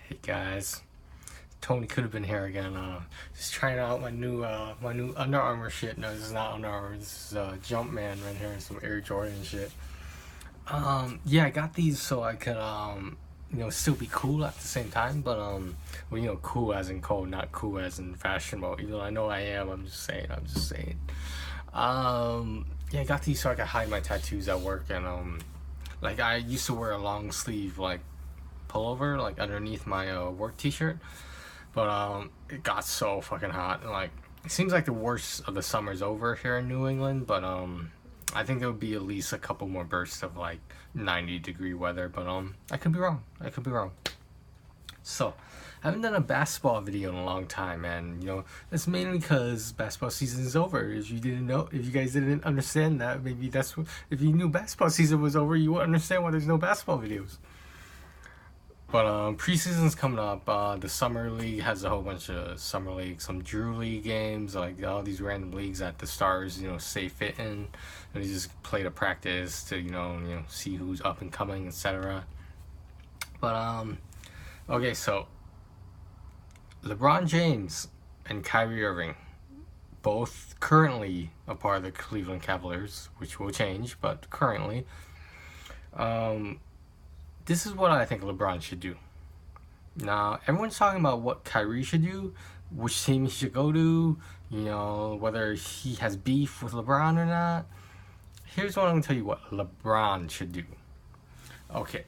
Hey guys, Tony could have been here again. Just trying out my new Under Armour shit. No, this is not Under Armour. This is Jumpman right here, some Air Jordan shit. Yeah, I got these so I could still be cool at the same time. But well, cool as in cold, not cool as in fashionable. Even though I know I am, I'm just saying. Yeah, I got these so I could hide my tattoos at work, and like I used to wear a long sleeve pullover like underneath my work t-shirt, but it got so fucking hot, and like it seems like the worst of the summer's over here in New England, but I think there would be at least a couple more bursts of like 90-degree weather, but I could be wrong. So I haven't done a basketball video in a long time, and that's mainly because basketball season is over. If you guys didn't understand that, maybe that's what, if you knew basketball season was over, you would understand why there's no basketball videos. But preseason's coming up. The summer league has a whole bunch of summer league, some Drew League games, like all these random leagues that the stars, stay fit in, and they just play to practice to see who's up and coming, etc. But okay, so LeBron James and Kyrie Irving, both currently a part of the Cleveland Cavaliers, which will change, but currently, this is what I think LeBron should do. Now, everyone's talking about what Kyrie should do, which team he should go to, whether he has beef with LeBron or not. Here's what I'm going to tell you what LeBron should do. Okay,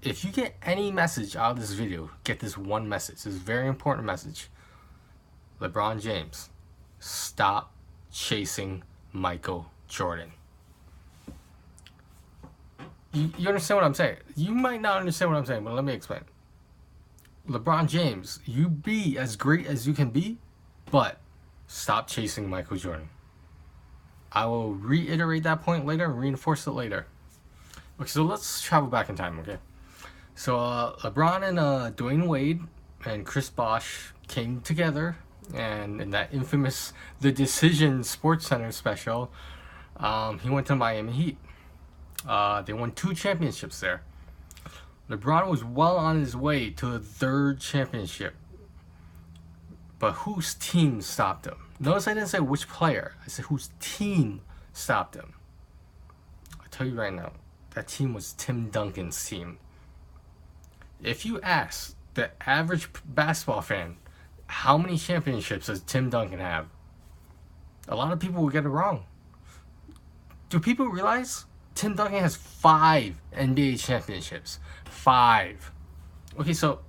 if you get any message out of this video, get this one message. This is a very important message. LeBron James, stop chasing Michael Jordan. You understand what I'm saying? You might not understand what I'm saying, but let me explain. LeBron James, you be as great as you can be, but stop chasing Michael Jordan. I will reiterate that point later and reinforce it later. Okay, so let's travel back in time, okay? So LeBron and Dwayne Wade and Chris Bosh came together, and in that infamous The Decision SportsCenter special, he went to Miami Heat. They won 2 championships there. LeBron was well on his way to a 3rd championship. But whose team stopped him? Notice I didn't say which player. I said whose team stopped him. I'll tell you right now. That team was Tim Duncan's team. If you ask the average basketball fan, how many championships does Tim Duncan have? A lot of people will get it wrong. Do people realize Tim Duncan has 5 NBA championships? 5. Okay, so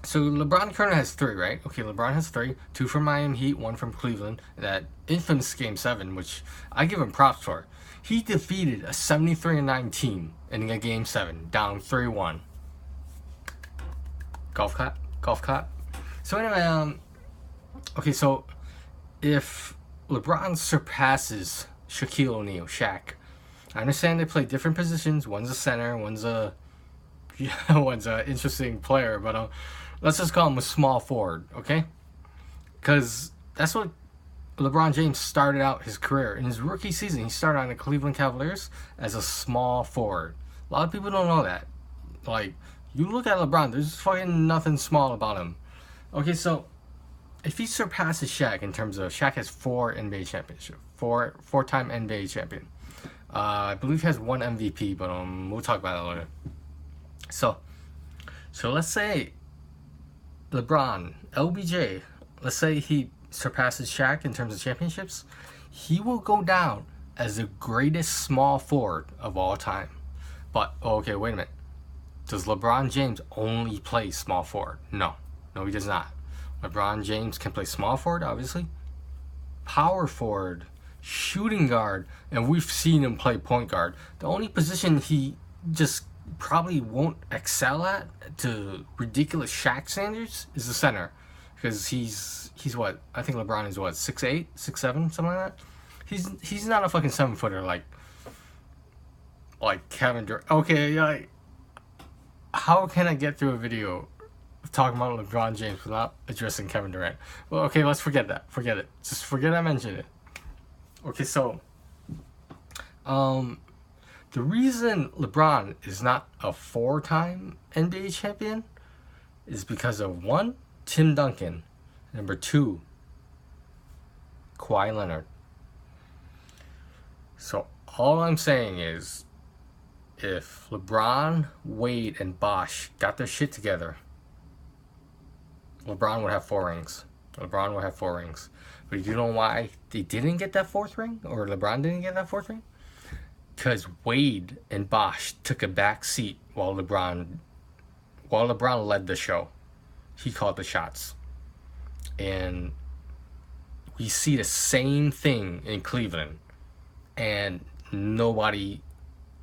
LeBron currently has 3, right? Okay, LeBron has 3. 2 from Miami Heat, 1 from Cleveland. That infamous Game 7, which I give him props for. He defeated a 73-9 team in a Game 7, down 3-1. Golf clap. So anyway, okay, so if LeBron surpasses Shaquille O'Neal, Shaq, I understand they play different positions. One's a center, one's a interesting player, but let's just call him a small forward, okay? Because that's what LeBron James started out his career. In his rookie season, he started on the Cleveland Cavaliers as a small forward. A lot of people don't know that. Like, you look at LeBron, there's fucking nothing small about him. Okay, so if he surpasses Shaq in terms of, Shaq has 4 NBA championships, four-time NBA champion. I believe he has 1 MVP, but we'll talk about that later. So let's say LeBron, LBJ, let's say he surpasses Shaq in terms of championships, he will go down as the greatest small forward of all time. But, okay, wait a minute. Does LeBron James only play small forward? No, he does not. LeBron James can play small forward, obviously, power forward, shooting guard, and we've seen him play point guard. The only position he just probably won't excel at to ridiculous Shaq standards is the center, because he's what, I think LeBron is what, 6'8", 6'7", something like that. He's not a fucking 7-footer like Kevin Durant. Okay, like, how can I get through a video talking about LeBron James without addressing Kevin Durant? Well, okay, let's forget that. Forget it. Just forget I mentioned it. Okay, so the reason LeBron is not a 4-time NBA champion is because of one, Tim Duncan, number two, Kawhi Leonard. So all I'm saying is, if LeBron, Wade, and Bosh got their shit together, LeBron would have 4 rings. LeBron would have 4 rings. But you know why they didn't get that 4th ring? Or LeBron didn't get that 4th ring? Because Wade and Bosh took a back seat while LeBron led the show. He called the shots. And we see the same thing in Cleveland. And nobody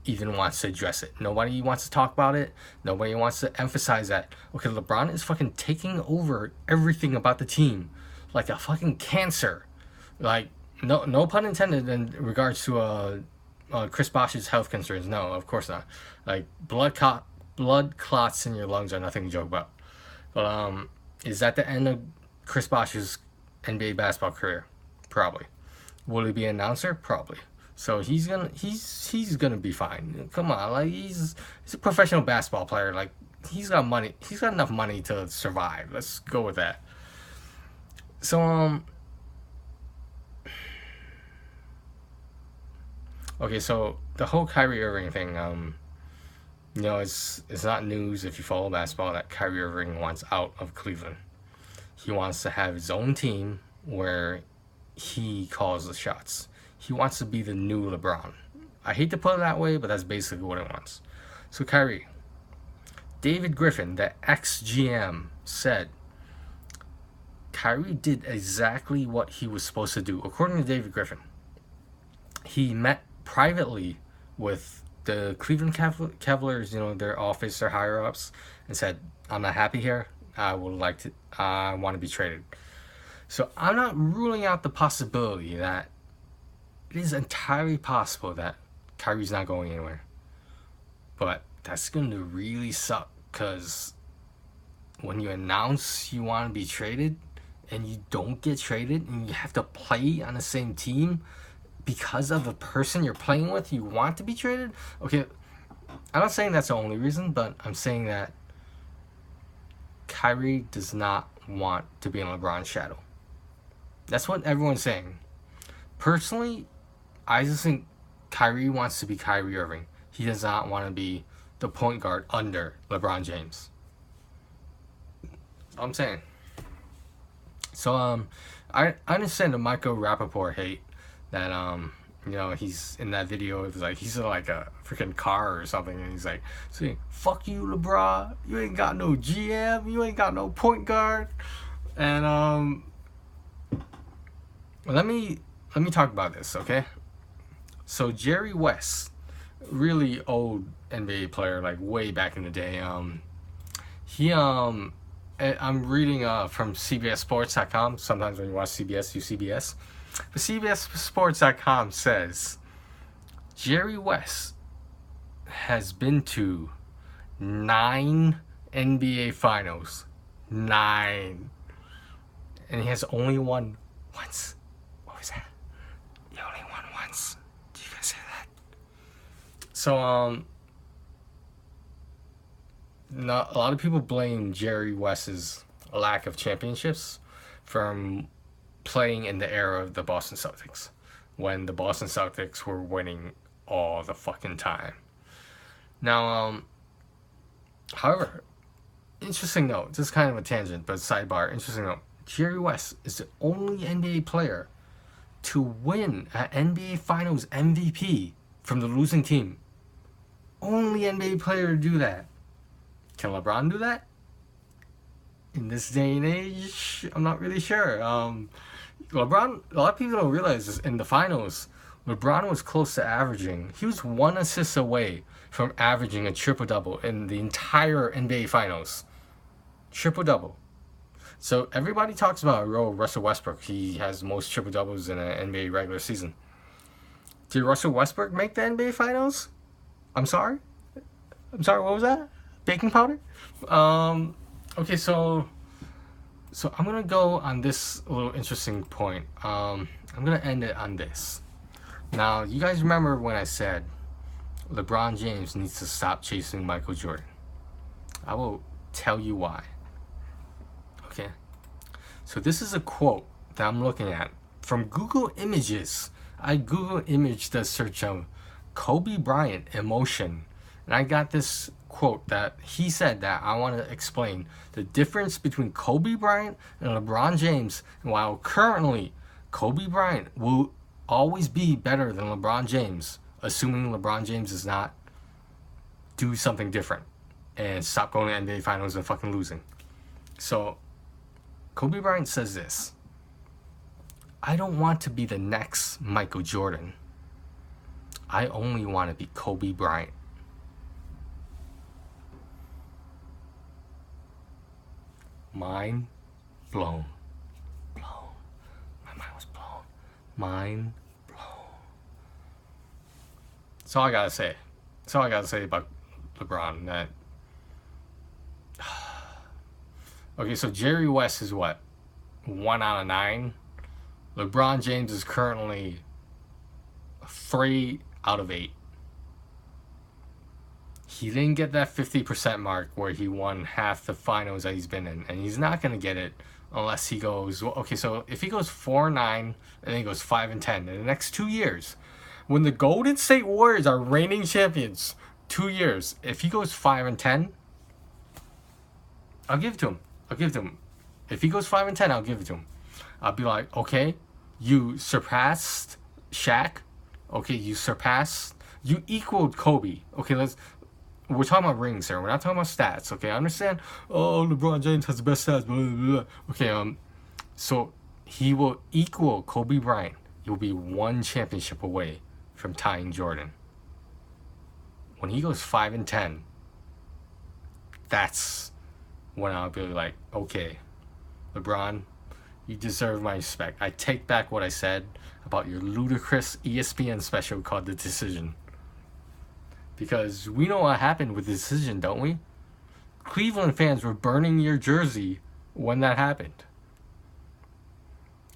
even wants to address it. Nobody wants to talk about it. Nobody wants to emphasize that. Okay, LeBron is fucking taking over everything about the team like a fucking cancer. Like, no pun intended in regards to Chris Bosh's health concerns. No, of course not. Like, blood clots in your lungs are nothing to joke about. But is that the end of Chris Bosh's NBA basketball career? Probably. Will he be an announcer? Probably. So he's gonna be fine. Come on, like he's a professional basketball player. Like, he's got money. He's got enough money to survive. Let's go with that. So okay, so the whole Kyrie Irving thing, you know, it's not news if you follow basketball that Kyrie Irving wants out of Cleveland. He wants to have his own team where he calls the shots. He wants to be the new LeBron. I hate to put it that way, but that's basically what he wants. So Kyrie, David Griffin, the ex-GM, said Kyrie did exactly what he was supposed to do. According to David Griffin, he met privately with the Cleveland Cavaliers, you know, their office, their higher-ups, and said, I'm not happy here. I want to be traded. So I'm not ruling out the possibility that it is entirely possible that Kyrie's not going anywhere. But that's going to really suck, because when you announce you want to be traded and you don't get traded and you have to play on the same team because of the person you're playing with, you want to be traded? Okay, I'm not saying that's the only reason, but I'm saying that Kyrie does not want to be in LeBron's shadow. That's what everyone's saying. Personally, I just think Kyrie wants to be Kyrie Irving. He does not want to be the point guard under LeBron James. That's all I'm saying. So I understand the Michael Rappaport hate that you know, he's in that video. It's like he's in like a freaking car or something, and he's like saying, "Fuck you, LeBron. You ain't got no GM. You ain't got no point guard." And let me talk about this, okay? So Jerry West, really old NBA player, like way back in the day. I'm reading from CBSSports.com. Sometimes when you watch CBS, you CBS. But CBSSports.com says Jerry West has been to 9 NBA Finals. 9. And he has only won once. What was that? He only won once. Did you guys hear that? So, a lot of people blame Jerry West's lack of championships from playing in the era of the Boston Celtics, when the Boston Celtics were winning all the fucking time. Now, however, interesting note, this is kind of a tangent, but sidebar, interesting note, Jerry West is the only NBA player to win an NBA Finals MVP from the losing team. Only NBA player to do that. Can LeBron do that? In this day and age, I'm not really sure. LeBron, a lot of people don't realize this, in the finals, LeBron was close to averaging. He was 1 assist away from averaging a triple-double in the entire NBA Finals. Triple-double. So everybody talks about Russell Westbrook. He has the most triple-doubles in an NBA regular season. Did Russell Westbrook make the NBA Finals? I'm sorry, what was that? Baking powder? Okay, so I'm going to go on this little interesting point. I'm going to end it on this. Now, you guys remember when I said LeBron James needs to stop chasing Michael Jordan? I will tell you why. Okay. So this is a quote that I'm looking at from Google Images. I Google imaged the search of Kobe Bryant emotion, and I got this quote that he said that I want to explain the difference between Kobe Bryant and LeBron James, and while currently Kobe Bryant will always be better than LeBron James, assuming LeBron James does not do something different and stop going to NBA Finals and fucking losing. So Kobe Bryant says this: I don't want to be the next Michael Jordan. I only want to be Kobe Bryant. Mind blown. Blown. My mind was blown. Mind blown. That's all I gotta say. That's all I gotta say about LeBron. That. Okay, so Jerry West is what? 1 out of 9. LeBron James is currently 3 out of 8. He didn't get that 50% mark where he won half the finals that he's been in, and he's not gonna get it unless he goes. Okay, so if he goes 4-9 and then he goes 5-10 in the next 2 years, when the Golden State Warriors are reigning champions, 2 years, if he goes 5-10, I'll give it to him. I'll give it to him. If he goes 5-10, I'll give it to him. I'll be like, okay, you surpassed Shaq. Okay, you equaled Kobe. Okay, we're talking about rings here. We're not talking about stats. Okay, I understand. Oh, LeBron James has the best stats. Blah, blah, blah. Okay, so he will equal Kobe Bryant. He will be 1 championship away from tying Jordan. When he goes 5-10, that's when I'll be like, okay, LeBron, you deserve my respect. I take back what I said about your ludicrous ESPN special called The Decision. Because we know what happened with The Decision, don't we? Cleveland fans were burning your jersey when that happened.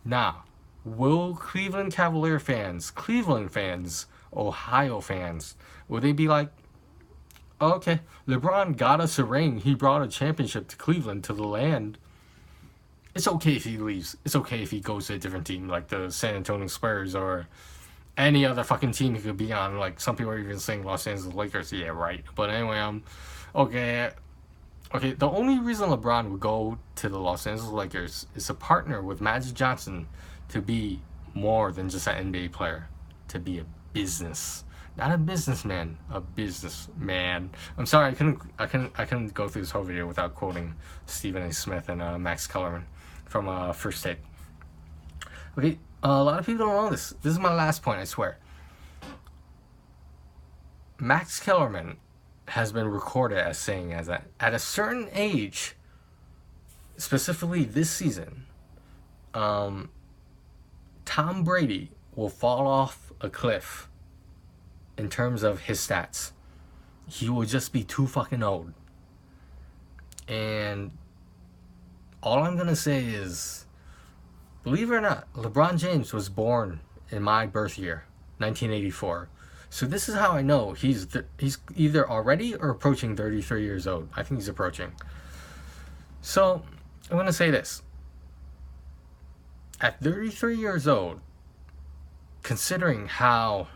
Now, will Cleveland Cavalier fans, Cleveland fans, Ohio fans, will they be like, oh, okay, LeBron got us a ring. He brought a championship to Cleveland, to the land. It's okay if he leaves. It's okay if he goes to a different team, like the San Antonio Spurs or any other fucking team he could be on. Like, some people are even saying Los Angeles Lakers. Yeah, right. But anyway, okay, the only reason LeBron would go to the Los Angeles Lakers is to partner with Magic Johnson to be more than just an NBA player, to be a business. Not a businessman, a businessman. I'm sorry, I couldn't go through this whole video without quoting Stephen A. Smith and Max Kellerman from First Take. Okay, a lot of people don't know this. This is my last point, I swear. Max Kellerman has been recorded as saying that at a certain age, specifically this season, Tom Brady will fall off a cliff. In terms of his stats, he will just be too fucking old. And all I'm gonna say is, believe it or not, LeBron James was born in my birth year, 1984. So this is how I know he's either already or approaching 33 years old. I think he's approaching. So I'm gonna say this: at 33 years old, considering how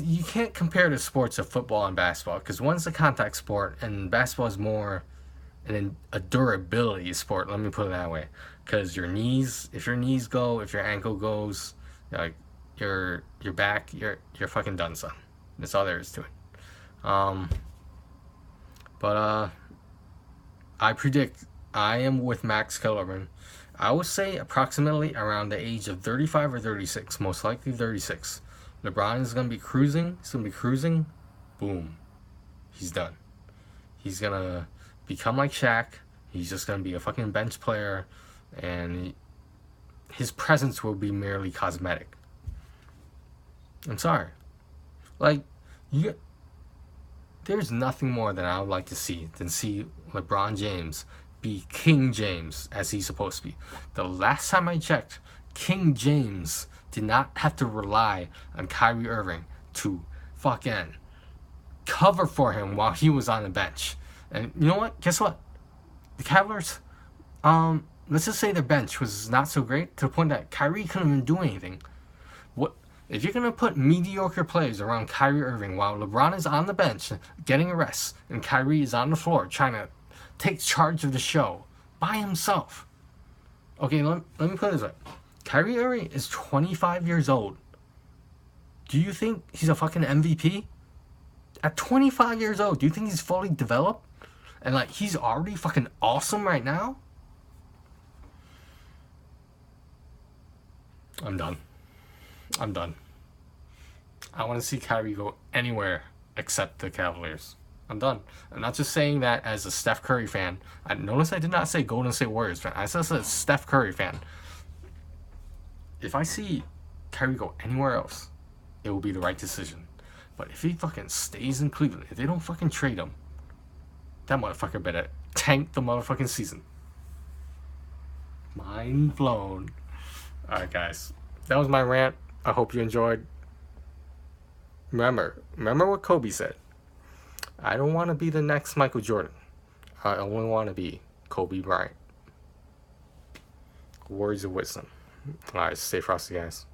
you can't compare the sports of football and basketball, because one's a contact sport and basketball is more a durability sport. Let me put it that way, because if your knees go, if your ankle goes, like your back, you're fucking done, son. That's all there is to it. But I predict, I am with Max Kellerman. I would say approximately around the age of 35 or 36, most likely 36. LeBron is going to be cruising. He's going to be cruising. Boom. He's done. He's going to become like Shaq. He's just going to be a fucking bench player. And his presence will be merely cosmetic. I'm sorry. Like, there's nothing more that I would like to see than see LeBron James be King James as he's supposed to be. The last time I checked, King James did not have to rely on Kyrie Irving to fucking cover for him while he was on the bench. And you know what? Guess what? the Cavaliers, let's just say their bench was not so great to the point that Kyrie couldn't even do anything. What if you're gonna put mediocre players around Kyrie Irving while LeBron is on the bench getting a rest and Kyrie is on the floor trying to take charge of the show by himself? Okay, let me put it this way. Kyrie Irving is 25 years old. Do you think he's a fucking MVP? At 25 years old, do you think he's fully developed? And like he's already fucking awesome right now? I'm done. I want to see Kyrie go anywhere except the Cavaliers. I'm done. I'm not just saying that as a Steph Curry fan. I notice I did not say Golden State Warriors fan. I said as a Steph Curry fan. If I see Kyrie go anywhere else, it will be the right decision. But if he fucking stays in Cleveland, if they don't fucking trade him, that motherfucker better tank the motherfucking season. Mind blown. Alright, guys. That was my rant. I hope you enjoyed. Remember what Kobe said. I don't want to be the next Michael Jordan. I only want to be Kobe Bryant. Words of wisdom. Alright, stay frosty, guys.